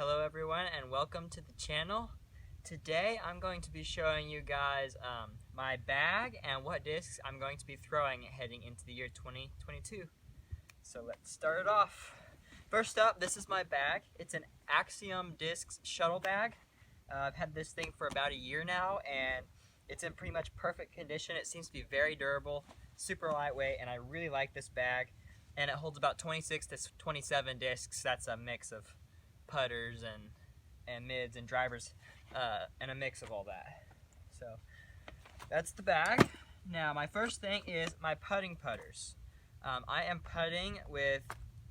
Hello everyone and welcome to the channel. Today I'm going to be showing you guys my bag and what discs I'm going to be throwing heading into the year 2022. So let's start it off. First up, this is my bag. It's an Axiom Discs shuttle bag. I've had this thing for about a year now and it's in pretty much perfect condition. It seems to be very durable, super lightweight, and I really like this bag. And it holds about 26 to 27 discs. That's a mix of putters and mids and drivers and a mix of all that. So that's the bag. Now my first thing is my putting putters. I am putting with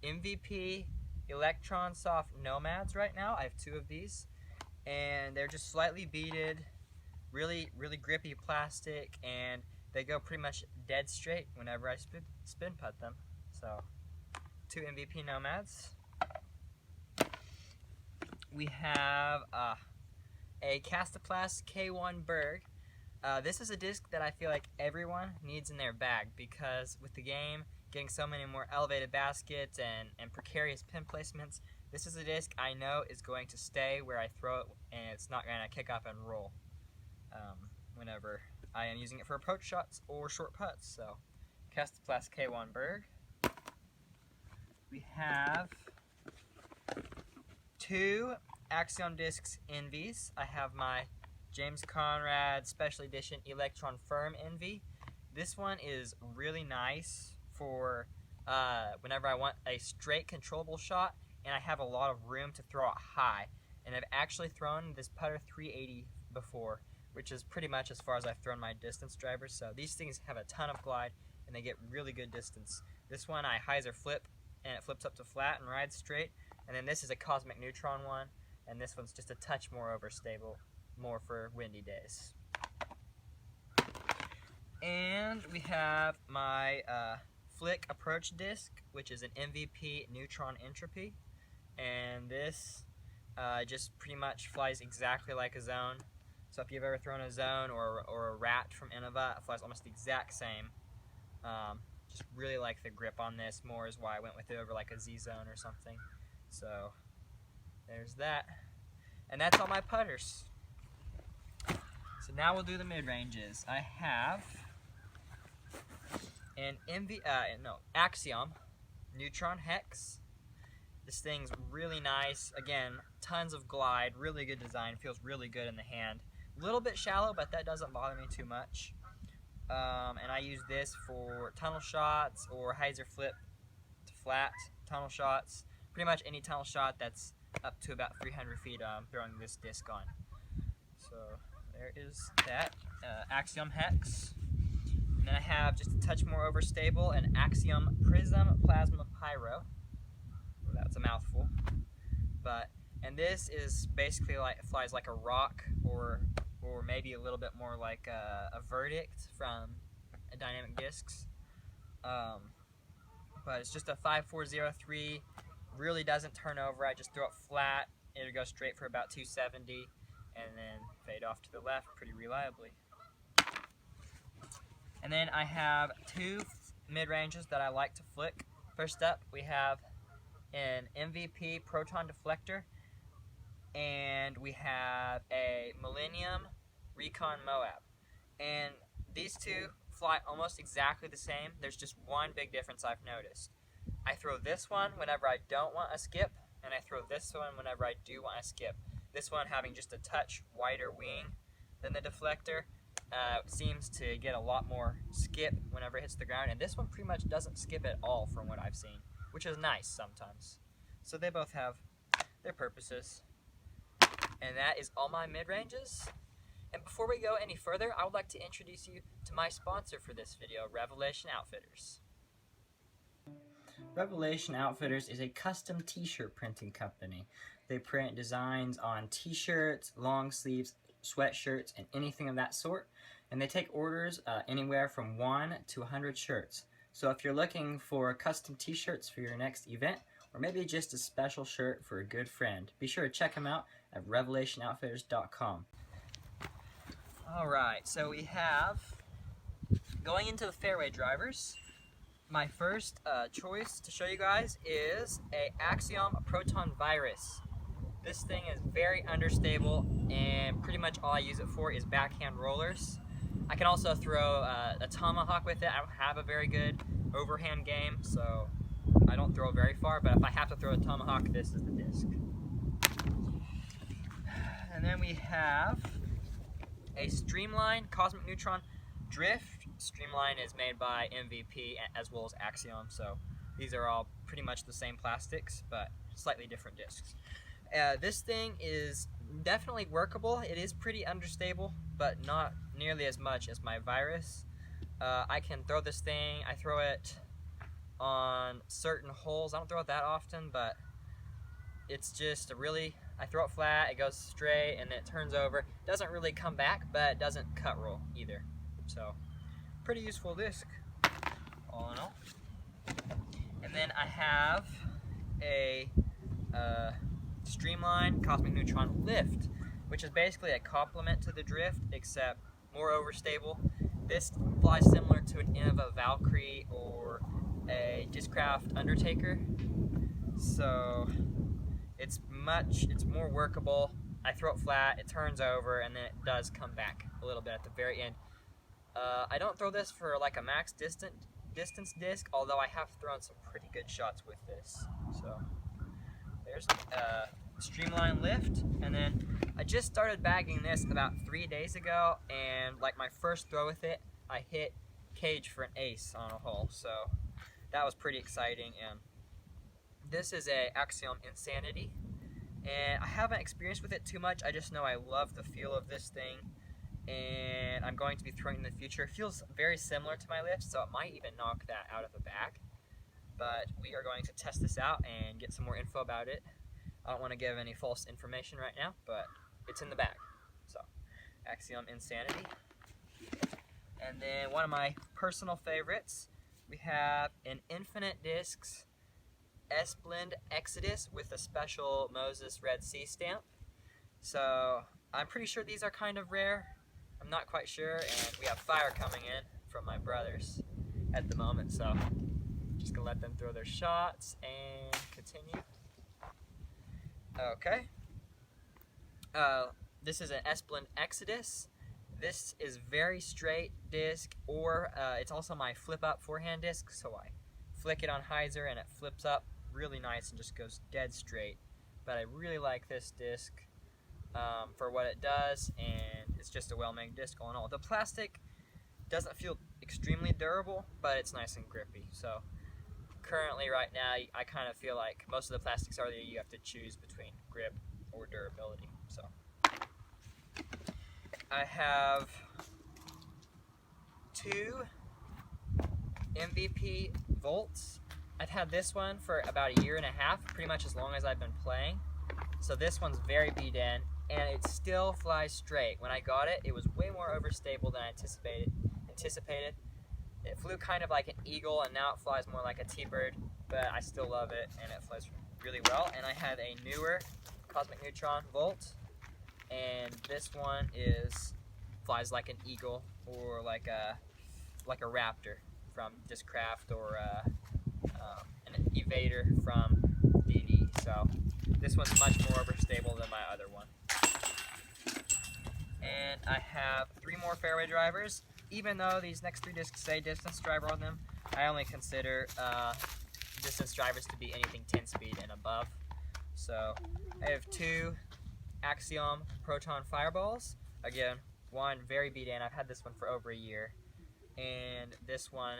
MVP Electron Soft Nomads right now. I have two of these and they're just slightly beaded, really grippy plastic, and they go pretty much dead straight whenever I spin putt them. So, two MVP Nomads. We have a Castaplast K1 Berg. This is a disc that I feel like everyone needs in their bag because with the game getting so many more elevated baskets and precarious pin placements, this is a disc I know is going to stay where I throw it and it's not going to kick up and roll whenever I am using it for approach shots or short putts. So, Castaplast K1 Berg. We have two Axiom Discs Envies. I have my James Conrad Special Edition Electron Firm Envy. This one is really nice for whenever I want a straight controllable shot and I have a lot of room to throw it high. And I've actually thrown this putter 380 before, which is pretty much as far as I've thrown my distance drivers. So these things have a ton of glide and they get really good distance. This one I hyzer flip and it flips up to flat and rides straight. And then this is a Cosmic Neutron one, and this one's just a touch more overstable, more for windy days. And we have my Flick Approach Disc, which is an MVP Neutron Entropy. And this just pretty much flies exactly like a zone. So if you've ever thrown a zone or a rat from Innova, it flies almost the exact same. Just really like the grip on this. More is why I went with it over like a Z-Zone or something. So there's that. And that's all my putters. So now we'll do the mid-ranges. I have an Axiom Neutron Hex. This thing's really nice. Again, tons of glide, really good design, feels really good in the hand. A little bit shallow, but that doesn't bother me too much. And I use this for tunnel shots or hyzer flip to flat tunnel shots. Pretty much any tunnel shot that's up to about 300 feet, I'm throwing this disc on. So there is that Axiom Hex. And then I have, just a touch more overstable, an Axiom Prism Plasma Pyro. Well, that's a mouthful. And this is basically like, it flies like a rock or maybe a little bit more like a Verdict from Dynamic Discs. But it's just a 5403, really doesn't turn over. I just throw it flat, it'll go straight for about 270 and then fade off to the left pretty reliably. And then I have two mid-ranges that I like to flick. First up, we have an MVP Proton Deflector, and we have a Millennium Recon Moab. And these two fly almost exactly the same. There's just one big difference I've noticed. I throw this one whenever I don't want a skip, and I throw this one whenever I do want a skip. This one having just a touch wider wing than the deflector seems to get a lot more skip whenever it hits the ground, and this one pretty much doesn't skip at all from what I've seen, which is nice sometimes. So they both have their purposes. And that is all my mid-ranges. And before we go any further, I would like to introduce you to my sponsor for this video, Revelation Outfitters. Revelation Outfitters is a custom t-shirt printing company. They print designs on t-shirts, long sleeves, sweatshirts, and anything of that sort. And they take orders anywhere from 1 to 100 shirts. So if you're looking for custom t-shirts for your next event, or maybe just a special shirt for a good friend, be sure to check them out at revelationoutfitters.com. Alright, so we have, going into the fairway drivers, my first choice to show you guys is a Axiom Proton Virus. This thing is very understable, and pretty much all I use it for is backhand rollers. I can also throw a tomahawk with it. I don't have a very good overhand game, so I don't throw very far, but if I have to throw a tomahawk, this is the disc. And then we have a Streamline Cosmic Neutron Drift. Streamline is made by MVP as well as Axiom, so these are all pretty much the same plastics, but slightly different discs. This thing is definitely workable. It is pretty understable, but not nearly as much as my Virus. I can throw this thing. I throw it on certain holes. I don't throw it that often, but it's just I throw it flat, it goes straight, and then it turns over. It doesn't really come back, but it doesn't cut roll either. So, pretty useful disc, all in all. And then I have a Streamline Cosmic Neutron Lift, which is basically a complement to the Drift, except more overstable. This flies similar to an Innova Valkyrie or a Discraft Undertaker, so it's more workable. I throw it flat, it turns over, and then it does come back a little bit at the very end. I don't throw this for like a max distance disc, although I have thrown some pretty good shots with this. So there's Streamline Lift, and then I just started bagging this about 3 days ago, and like my first throw with it, I hit cage for an ace on a hole, so that was pretty exciting. And this is a Axiom Insanity, and I haven't experienced with it too much. I just know I love the feel of this thing, and I'm going to be throwing in the future. It feels very similar to my lift, so it might even knock that out of the bag. But we are going to test this out and get some more info about it. I don't want to give any false information right now, but it's in the bag. So, Axiom Insanity. And then one of my personal favorites, we have an Infinite Discs S-Blend Exodus with a special Moses Red Sea stamp. So, I'm pretty sure these are kind of rare. I'm not quite sure, and we have fire coming in from my brothers at the moment, so just gonna let them throw their shots and continue. Okay. This is an S-Blend Exodus. This is very straight disc, or it's also my flip up forehand disc, so I flick it on hyzer and it flips up really nice and just goes dead straight. But I really like this disc for what it does, and it's just a well-made disc all in all. The plastic doesn't feel extremely durable, but it's nice and grippy. So currently right now I kind of feel like most of the plastics are that you have to choose between grip or durability. So I have two MVP Volts. I've had this one for about 1.5 years, pretty much as long as I've been playing. So this one's very beat in, and it still flies straight. When I got it, it was way more overstable than I anticipated. It flew kind of like an eagle, and now it flies more like a T-bird, but I still love it, and it flies really well. And I have a newer Cosmic Neutron Volt, and this one flies like an eagle or like a Raptor from Discraft, or an Evader from DD. So this one's much more overstable than my other one. And I have 3 more fairway drivers. Even though these next 3 discs say distance driver on them, I only consider distance drivers to be anything 10 speed and above. So I have 2 Axiom Proton Fireballs. Again, one very beat in. I've had this one for over 1 year, and this one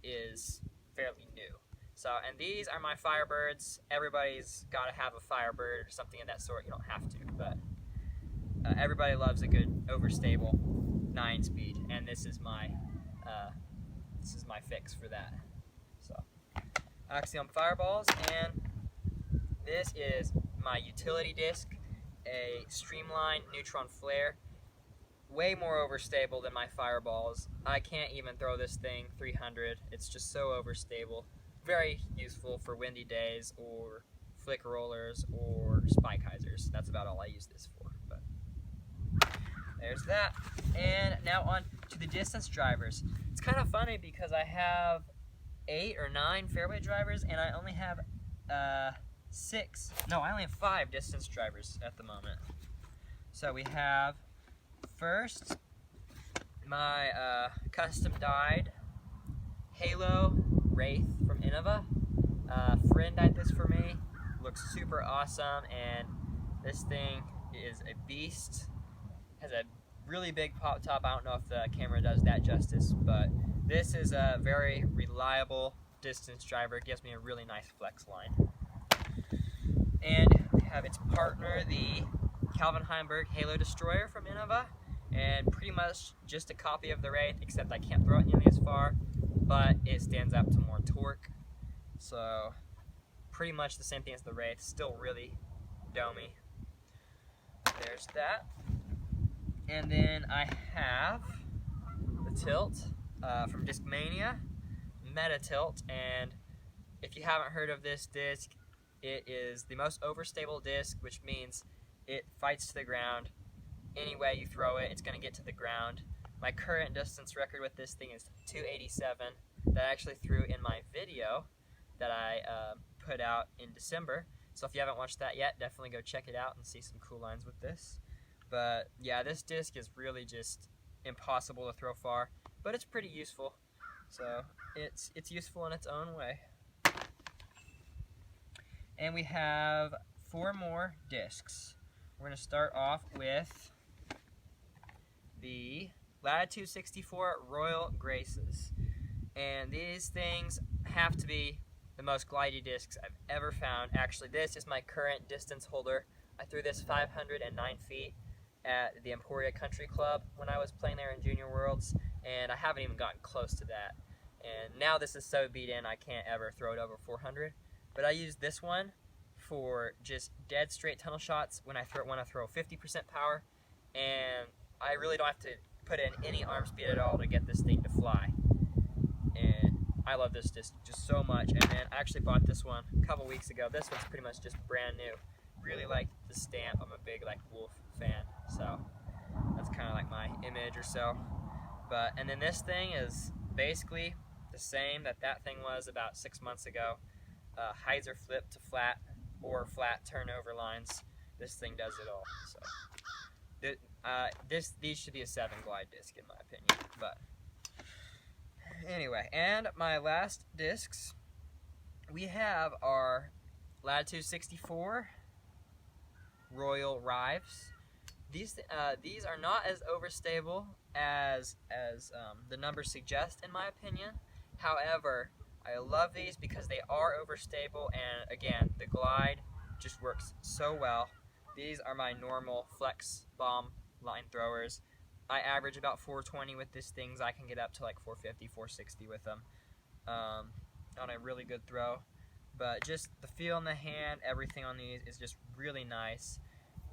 is fairly new. So, and these are my Firebirds. Everybody's got to have a Firebird or something of that sort. You don't have to, but everybody loves a good overstable 9-speed, and this is my fix for that. So, Axiom Fireballs, and this is my utility disc, a Streamline Neutron Flare. Way more overstable than my Fireballs. I can't even throw this thing 300. It's just so overstable. Very useful for windy days or flick rollers or spike hyzers. That's about all I use this for. But there's that. And now on to the distance drivers. It's kind of funny because I have 8 or 9 fairway drivers, and I only have I only have 5 distance drivers at the moment. So we have first my custom dyed Halo Wraith from Innova. A friend dyed this for me. Looks super awesome, and this thing is a beast. Has a really big pop top. I don't know if the camera does that justice, but this is a very reliable distance driver. It gives me a really nice flex line. And we have its partner, the Calvin Heimberg Halo Destroyer from Innova, and pretty much just a copy of the Wraith, except I can't throw it nearly as far, but it stands up to more torque. So pretty much the same thing as the Wraith, still really domey. There's that. And then I have the tilt from Discmania, Meta Tilt, and if you haven't heard of this disc, it is the most overstable disc, which means it fights to the ground. Any way you throw it, it's going to get to the ground. My current distance record with this thing is 287 that I actually threw in my video that I put out in December. So if you haven't watched that yet, definitely go check it out and see some cool lines with this. But yeah, this disc is really just impossible to throw far, but it's pretty useful. So it's useful in its own way. And we have 4 more discs. We're going to start off with the Latitude 64 Royal Graces. And these things have to be the most glidey discs I've ever found. Actually, this is my current distance holder. I threw this 509 feet at the Emporia Country Club when I was playing there in Junior Worlds, and I haven't even gotten close to that. And now this is so beat in I can't ever throw it over 400. But I use this one for just dead straight tunnel shots when I throw 50% power, and I really don't have to put in any arm speed at all to get this thing to fly. And I love this disc just so much. And then I actually bought this one a couple weeks ago. This one's pretty much just brand new. Really like the stamp. I'm a big Wolf fan, so that's kind of like my image or so. And then this thing is basically the same that thing was about 6 months ago. Hyzer flip to flat or flat turnover lines. This thing does it all. So these should be a 7 glide disc in my opinion. But anyway, and my last discs, we have our Latitude 64 Royal Rives. These are not as overstable as the numbers suggest, in my opinion. However, I love these because they are overstable, and again, the glide just works so well. These are my normal flex bomb line throwers. I average about 420 with these things. I can get up to like 450, 460 with them on a really good throw. But just the feel in the hand, everything on these is just really nice.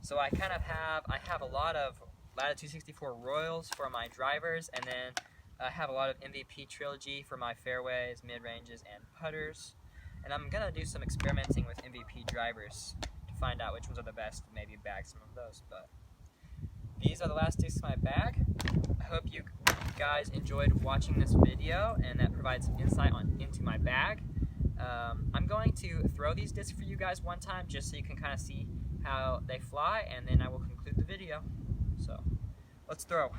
So I have a lot of Latitude 64 Royals for my drivers, and then I have a lot of MVP Trilogy for my fairways, mid-ranges, and putters. And I'm going to do some experimenting with MVP drivers to find out which ones are the best, and maybe bag some of those. But these are the last discs in my bag. I hope you guys enjoyed watching this video, and that provides some insight into my bag. I'm going to throw these discs for you guys one time just so you can kind of see how they fly, and then I will conclude the video. So let's throw.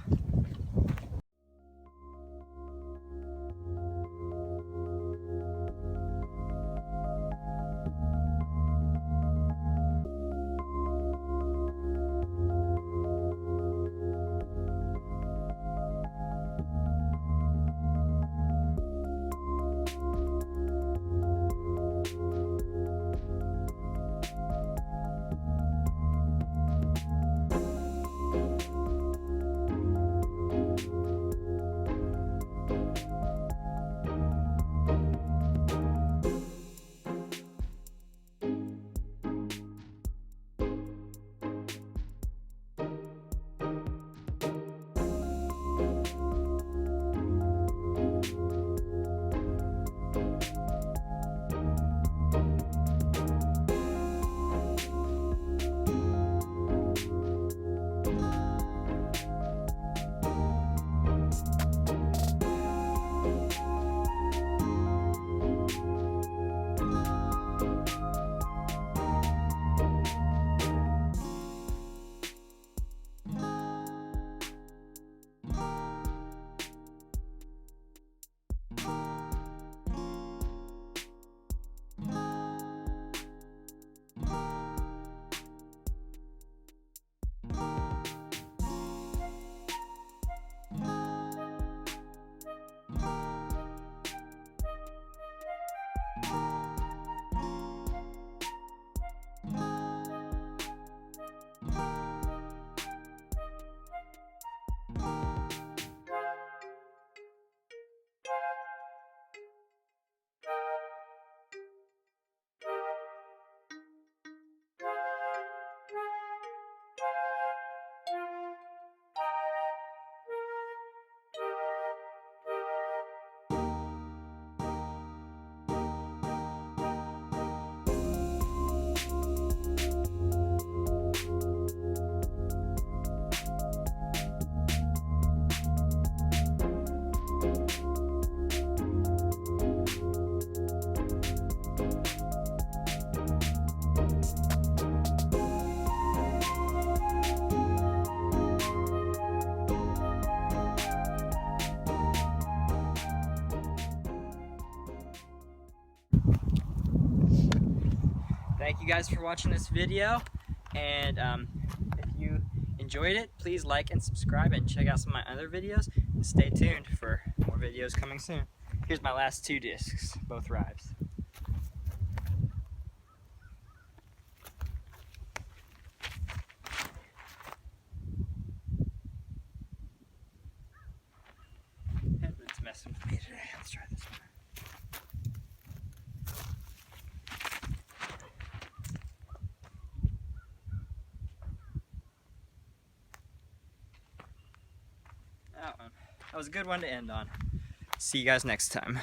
you guys for watching this video, and if you enjoyed it, please like and subscribe and check out some of my other videos, and stay tuned for more videos coming soon. Here's my last 2 discs, both rives. Headwood's messing with me today. Let's try this one. That was a good one to end on. See you guys next time.